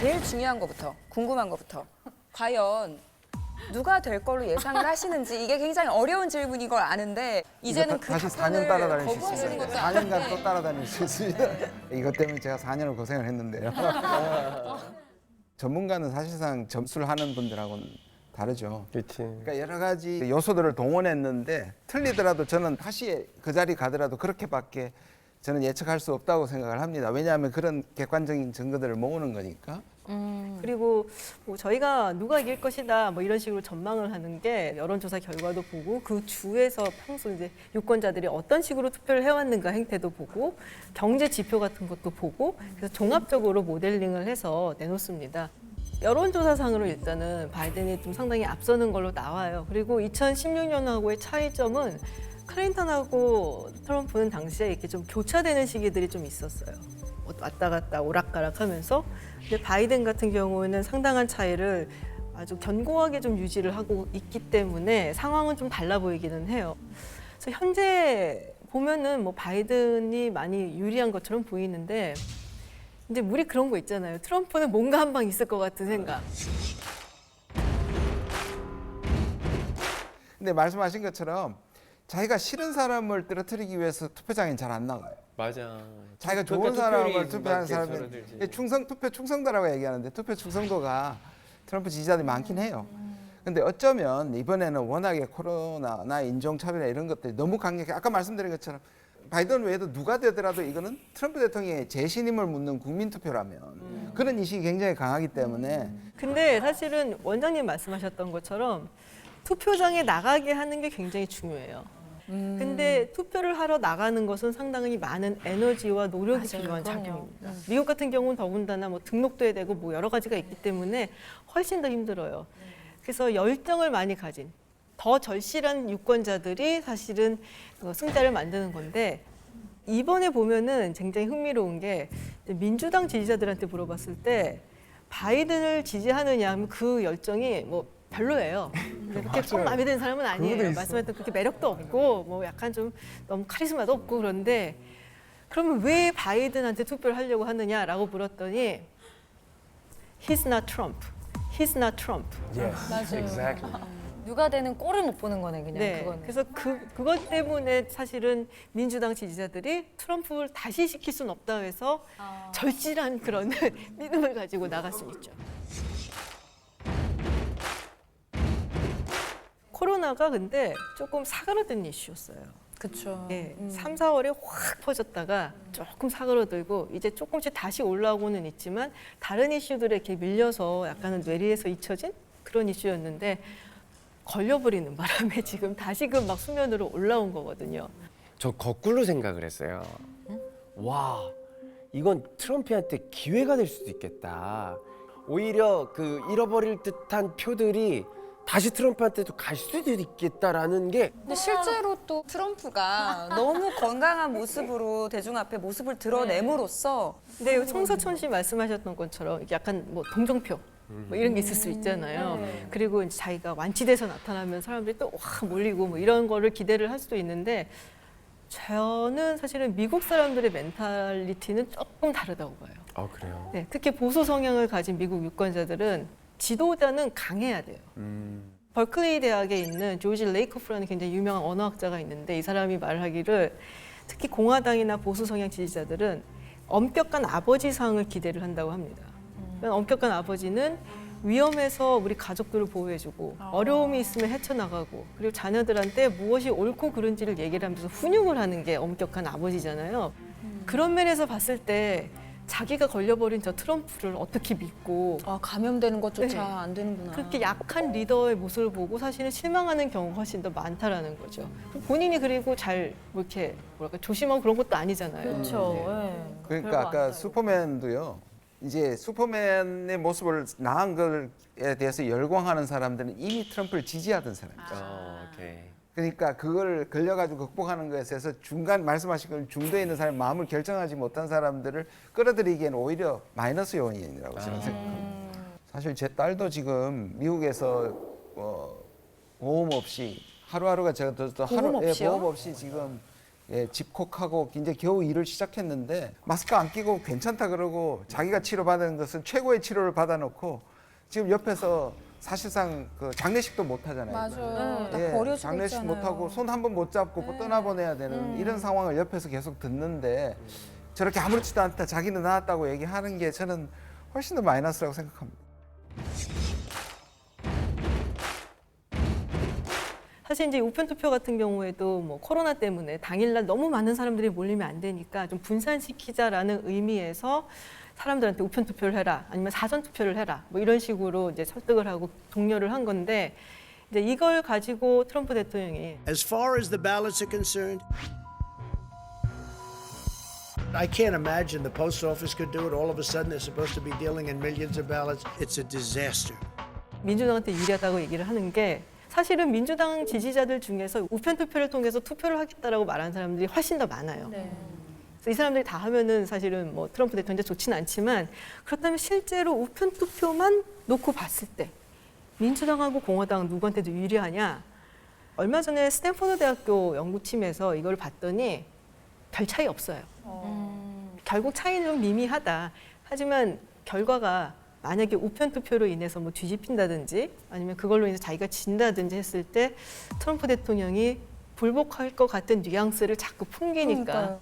제일 중요한 것부터, 궁금한 것부터. 과연 누가 될 걸로 예상을 하시는지 이게 굉장히 어려운 질문인 걸 아는데 이제는 그 다시 4년 답변을 따라다닐 수 거부하시는 있습니다. 것도 4년간 아닌데 또 따라다닐 수 있습니다. 이것 때문에 제가 4년을 고생을 했는데요. 전문가는 사실상 점수를 하는 분들하고는 다르죠. 그렇지. 그러니까 여러 가지 요소들을 동원했는데 틀리더라도 저는 다시 그 자리 가더라도 그렇게밖에 저는 예측할 수 없다고 생각을 합니다. 왜냐하면 그런 객관적인 증거들을 모으는 거니까. 그리고 뭐 저희가 누가 이길 것이다 뭐 이런 식으로 전망을 하는 게 여론조사 결과도 보고 그 주에서 평소 이제 유권자들이 어떤 식으로 투표를 해왔는가 행태도 보고 경제 지표 같은 것도 보고 그래서 종합적으로 모델링을 해서 내놓습니다. 여론조사상으로 일단은 바이든이 좀 상당히 앞서는 걸로 나와요. 그리고 2016년하고의 차이점은 클린턴하고 트럼프는 당시에 이렇게 좀 교차되는 시기들이 좀 있었어요. 왔다 갔다 오락가락 하면서. 근데 바이든 같은 경우에는 상당한 차이를 아주 견고하게 좀 유지를 하고 있기 때문에 상황은 좀 달라 보이기는 해요. 그래서 현재 보면은 뭐 바이든이 많이 유리한 것처럼 보이는데 이제 우리 그런 거 있잖아요. 트럼프는 뭔가 한 방 있을 것 같은 생각. 근데 말씀하신 것처럼 자기가 싫은 사람을 떨어뜨리기 위해서 투표장에 잘 안 나가요. 맞아. 자기가 그러니까 좋은 사람을 투표율이 투표하는 막 사람은 줄어들지. 투표 충성도라고 얘기하는데 투표 충성도가 트럼프 지지자들이 많긴 해요. 근데 어쩌면 이번에는 워낙에 코로나나 인종차별이나 이런 것들이 너무 강력해. 아까 말씀드린 것처럼 바이든 외에도 누가 되더라도 이거는 트럼프 대통령의 재신임을 묻는 국민투표라면 그런 인식이 굉장히 강하기 때문에 근데 사실은 원장님 말씀하셨던 것처럼 투표장에 나가게 하는 게 굉장히 중요해요. 근데 투표를 하러 나가는 것은 상당히 많은 에너지와 노력이 필요한 작업입니다. 미국 같은 경우는 더군다나 뭐 등록도 해야 되고 뭐 여러 가지가 있기 때문에 훨씬 더 힘들어요. 그래서 열정을 많이 가진 더 절실한 유권자들이 사실은 승자를 만드는 건데 이번에 보면은 굉장히 흥미로운 게 민주당 지지자들한테 물어봤을 때 바이든을 지지하느냐 하면 그 열정이 뭐 별로예요. 그렇게 꼭 마음에 드는 사람은 아니에요. 말씀하셨던 그렇게 매력도 없고 뭐 약간 좀 너무 카리스마도 없고 그런데 그러면 왜 바이든한테 투표를 하려고 하느냐라고 물었더니 He's not Trump. He's not Trump. 맞아요. Exactly. 누가 되는 꼴을 못 보는 거네 그냥 네. 그거는. 그래서 그것 때문에 사실은 민주당 지지자들이 트럼프를 다시 시킬 수는 없다 해서 절실한 그런 믿음을 가지고 나갈 수 있죠. 코로나가 근데 조금 사그라든 이슈였어요. 그렇죠. 네, 3, 4월에 확 퍼졌다가 조금 사그러들고 이제 조금씩 다시 올라오고는 있지만 다른 이슈들에 이렇게 밀려서 약간은 뇌리에서 잊혀진 그런 이슈였는데 걸려버리는 바람에 지금 다시금 막 수면으로 올라온 거거든요. 저 거꾸로 생각을 했어요. 와, 이건 트럼프한테 기회가 될 수도 있겠다. 오히려 그 잃어버릴 듯한 표들이 다시 트럼프한테도 갈 수도 있겠다라는 게 근데 실제로 또 트럼프가 너무 건강한 모습으로 대중 앞에 모습을 드러냄으로써 근데 송서천 씨 말씀하셨던 것처럼 약간 뭐 동정표 뭐 이런 게 있을 수 있잖아요. 그리고 이제 자기가 완치돼서 나타나면 사람들이 또 와 몰리고 뭐 이런 거를 기대를 할 수도 있는데 저는 사실은 미국 사람들의 멘탈리티는 조금 다르다고 봐요. 아 그래요. 네, 특히 보수 성향을 가진 미국 유권자들은 지도자는 강해야 돼요. 벌클리 대학에 있는 조지 레이커프라는 굉장히 유명한 언어학자가 있는데 이 사람이 말하기를 특히 공화당이나 보수 성향 지지자들은 엄격한 아버지상을 기대를 한다고 합니다. 그러니까 엄격한 아버지는 위험해서 우리 가족들을 보호해주고 어려움이 있으면 헤쳐나가고 그리고 자녀들한테 무엇이 옳고 그른지를 얘기를 하면서 훈육을 하는 게 엄격한 아버지잖아요. 그런 면에서 봤을 때 자기가 걸려버린 저 트럼프를 어떻게 믿고 감염되는 것조차 네. 안 되는구나. 그렇게 약한 리더의 모습을 보고 사실은 실망하는 경우가 훨씬 더 많다라는 거죠. 본인이 그리고 잘 뭐 이렇게 뭐랄까 조심하고 그런 것도 아니잖아요. 그렇죠. 네. 예. 그러니까 별거 아까 아니다, 슈퍼맨도요. 이제 슈퍼맨의 모습을 나은 것에 대해서 열광하는 사람들은 이미 트럼프를 지지하던 사람이죠. 오케이. 그러니까 그걸 걸려가지고 극복하는 것에 있어서 중간 말씀하신 걸 중도에 있는 사람 마음을 결정하지 못한 사람들을 끌어들이기에는 오히려 마이너스 요인이라고 저는 생각합니다. 사실 제 딸도 지금 미국에서 보험 없이 하루하루가 제가 또 보험 없이요? 보험 없이 지금 예, 집콕하고 이제 겨우 일을 시작했는데 마스크 안 끼고 괜찮다 그러고 자기가 치료받은 것은 최고의 치료를 받아놓고 지금 옆에서 사실상 그 장례식도 못 하잖아요. 맞아요. 다 예, 버려지고 장례식 있잖아요. 못 하고 손 한 번 못 잡고 떠나보내야 되는 이런 상황을 옆에서 계속 듣는데 저렇게 아무렇지도 않다 자기는 나았다고 얘기하는 게 저는 훨씬 더 마이너스라고 생각합니다. 사실 이제 우편 투표 같은 경우에도 뭐 코로나 때문에 당일날 너무 많은 사람들이 몰리면 안 되니까 좀 분산시키자라는 의미에서 사람들한테 우편 투표를 해라 아니면 사전 투표를 해라 뭐 이런 식으로 이제 설득을 하고 독려를 한 건데 이제 이걸 가지고 트럼프 대통령이 As far as the ballots are concerned, I can't imagine the post office could do it. All of a sudden, they're supposed to be dealing in millions of ballots. It's a disaster. 민주당한테 유리하다고 얘기를 하는 게 사실은 민주당 지지자들 중에서 우편 투표를 통해서 투표를 하겠다라고 말하는 사람들이 훨씬 더 많아요. 그래서 이 사람들이 다 하면은 사실은 뭐 트럼프 대통령한테 좋지는 않지만 그렇다면 실제로 우편 투표만 놓고 봤을 때 민주당하고 공화당 누구한테도 유리하냐? 얼마 전에 스탠포드 대학교 연구팀에서 이걸 봤더니 별 차이 없어요. 결국 차이는 좀 미미하다. 하지만 결과가 만약에 우편 투표로 인해서 뭐 뒤집힌다든지 아니면 그걸로 인해서 자기가 진다든지 했을 때 트럼프 대통령이 불복할 것 같은 뉘앙스를 자꾸 풍기니까 그러니까요.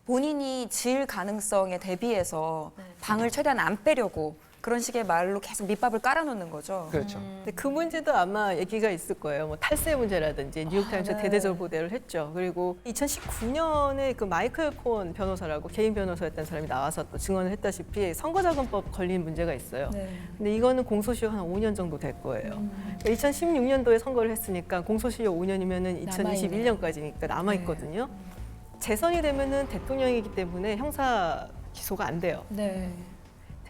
본인이 질 가능성에 대비해서 당을 최대한 안 빼려고 그런 식의 말로 계속 밑밥을 깔아놓는 거죠. 그렇죠. 근데 그 문제도 아마 얘기가 있을 거예요. 뭐 탈세 문제라든지 뉴욕타임스 대대적으로 보도를 했죠. 그리고 2019년에 그 마이클 콘 변호사라고 개인 변호사였던 사람이 나와서 또 증언을 했다시피 선거자금법 걸린 문제가 있어요. 근데 이거는 공소시효 한 5년 정도 될 거예요. 2016년도에 선거를 했으니까 공소시효 5년이면은 2021년까지니까 남아 있거든요. 재선이 되면은 대통령이기 때문에 형사 기소가 안 돼요. 네.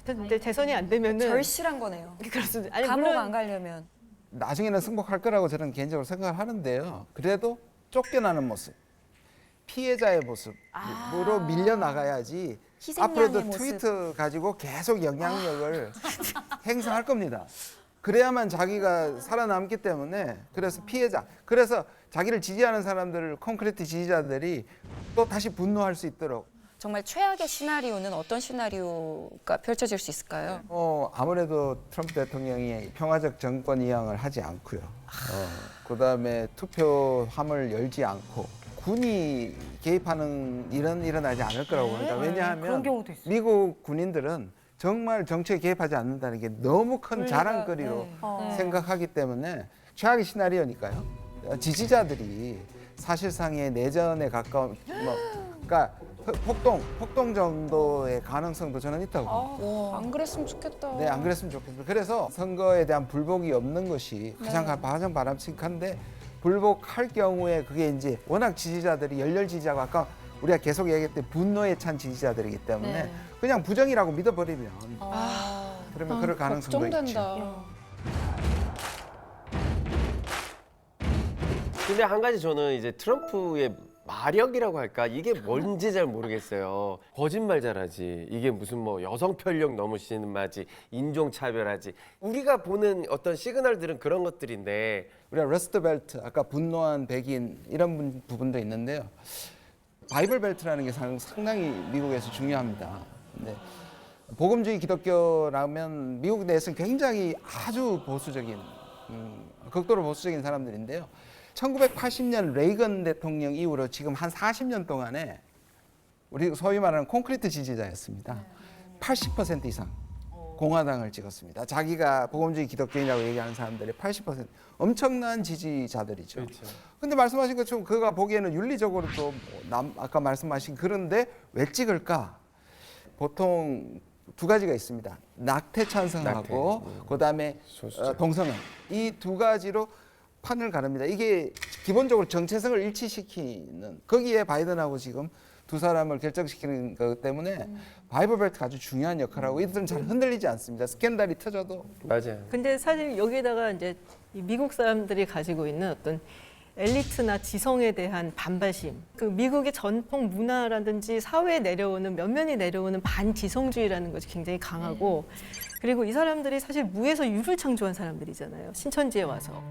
근데 재선이 안 되면은 절실한 거네요. 그렇습니다. 아니 감옥 물론 안 가려면. 나중에는 승복할 거라고 저는 개인적으로 생각을 하는데요. 그래도 쫓겨나는 모습, 피해자의 모습으로 밀려나가야지 희생양의 앞으로도 모습. 트위터 가지고 계속 영향력을 행사할 겁니다. 그래야만 자기가 살아남기 때문에 그래서 피해자, 그래서 자기를 지지하는 사람들을 콘크리트 지지자들이 또 다시 분노할 수 있도록 정말 최악의 시나리오는 어떤 시나리오가 펼쳐질 수 있을까요? 아무래도 트럼프 대통령이 평화적 정권 이양을 하지 않고요. 그다음에 투표함을 열지 않고 군이 개입하는 일은 일어나지 않을 거라고 봅니다. 왜냐하면 그런 경우도 있어요. 미국 군인들은 정말 정치에 개입하지 않는다는 게 너무 큰 자랑거리로 생각하기 때문에 최악의 시나리오니까요. 지지자들이 사실상의 내전에 가까운 그러니까 폭동 정도의 가능성도 저는 있다고 봅니다. 안 그랬으면 좋겠다. 네, 안 그랬으면 좋겠습니다. 그래서 선거에 대한 불복이 없는 것이 가장 바람직한데 불복할 경우에 그게 이제 워낙 지지자들이 열렬 지지자고 아까 우리가 계속 얘기했던 분노에 찬 지지자들이기 때문에 그냥 부정이라고 믿어버리면 그러면 그럴 가능성도 있죠. 근데 한 가지 저는 이제 트럼프의 마력이라고 할까 이게 뭔지 잘 모르겠어요. 거짓말 잘하지. 이게 무슨 뭐 여성 편력 너무 심하지, 인종 차별하지. 우리가 보는 어떤 시그널들은 그런 것들인데 우리가 러스트 벨트, 아까 분노한 백인 이런 부분도 있는데요. 바이블 벨트라는 게 상당히 미국에서 중요합니다. 근데 복음주의 기독교라면 미국 내에서는 굉장히 아주 보수적인, 극도로 보수적인 사람들인데요. 1980년 레이건 대통령 이후로 지금 한 40년 동안에 우리 소위 말하는 콘크리트 지지자였습니다. 80% 이상 공화당을 찍었습니다. 자기가 복음주의 기독교인이라고 얘기하는 사람들의 80% 엄청난 지지자들이죠. 그런데 말씀하신 것처럼 그가 보기에는 윤리적으로도 아까 말씀하신 그런데 왜 찍을까? 보통 두 가지가 있습니다. 낙태 찬성하고 그다음에 동성애 이 두 가지로 판을 가릅니다. 이게 기본적으로 정체성을 일치시키는 거기에 바이든하고 지금 두 사람을 결정시키는 것 때문에 바이블 벨트가 아주 중요한 역할을 하고 이들은 잘 흔들리지 않습니다. 스캔들이 터져도. 맞아요. 근데 사실 여기에다가 이제 이 미국 사람들이 가지고 있는 어떤 엘리트나 지성에 대한 반발심, 그 미국의 전통 문화라든지 사회에 내려오는 면면이 내려오는 반지성주의라는 것이 굉장히 강하고 그리고 이 사람들이 사실 무에서 유를 창조한 사람들이잖아요. 신천지에 와서.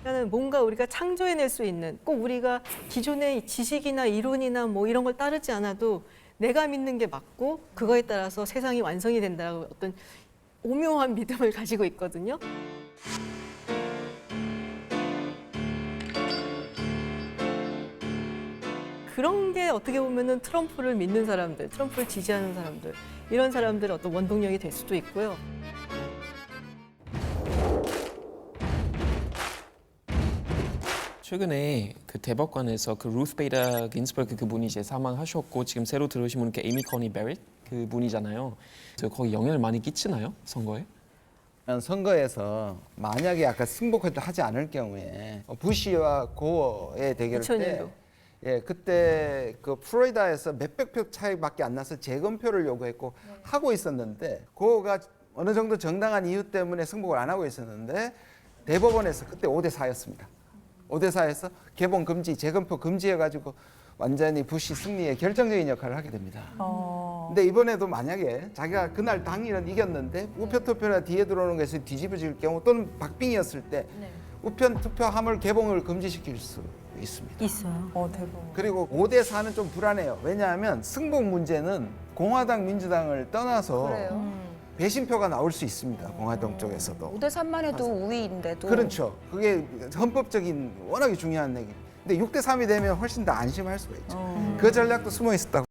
그러니까 뭔가 우리가 창조해낼 수 있는 꼭 우리가 기존의 지식이나 이론이나 뭐 이런 걸 따르지 않아도 내가 믿는 게 맞고 그거에 따라서 세상이 완성이 된다고 어떤 오묘한 믿음을 가지고 있거든요. 그런 게 어떻게 보면은 트럼프를 믿는 사람들, 트럼프를 지지하는 사람들 이런 사람들의 어떤 원동력이 될 수도 있고요. 최근에 그 대법관에서 그 루스 베이더 긴스버그 그분이 이제 사망하셨고 지금 새로 들어오신 분은 그 에이미 커니 베릿 그분이잖아요. 그래서 거기 영향을 많이 끼치나요? 선거에? 선거에서 만약에 아까 승복을 하지 않을 경우에 부시와 고어의 대결 2000년도. 때 예, 그때 그 플로리다에서 몇백 표 차이밖에 안 나서 재검표를 요구했고 하고 있었는데 고어가 어느 정도 정당한 이유 때문에 승복을 안 하고 있었는데 대법원에서 그때 5대 4였습니다. 5대 4에서 개봉 금지, 재검표 금지해가지고 완전히 부시 승리에 결정적인 역할을 하게 됩니다. 근데 이번에도 만약에 자기가 그날 당일은 이겼는데 우편 투표나 뒤에 들어오는 것이 뒤집어질 경우 또는 박빙이었을 때 우편 투표함을 개봉을 금지시킬 수 있습니다. 있어요. 대박. 그리고 5대 4는 좀 불안해요. 왜냐하면 승복 문제는 공화당, 민주당을 떠나서 그래요. 배신표가 나올 수 있습니다. 공화당 쪽에서도. 5대 3만 해도 우위인데도. 그렇죠. 그게 헌법적인 워낙에 중요한 얘기. 근데 6대 3이 되면 훨씬 더 안심할 수가 있죠. 그 전략도 숨어 있었다고.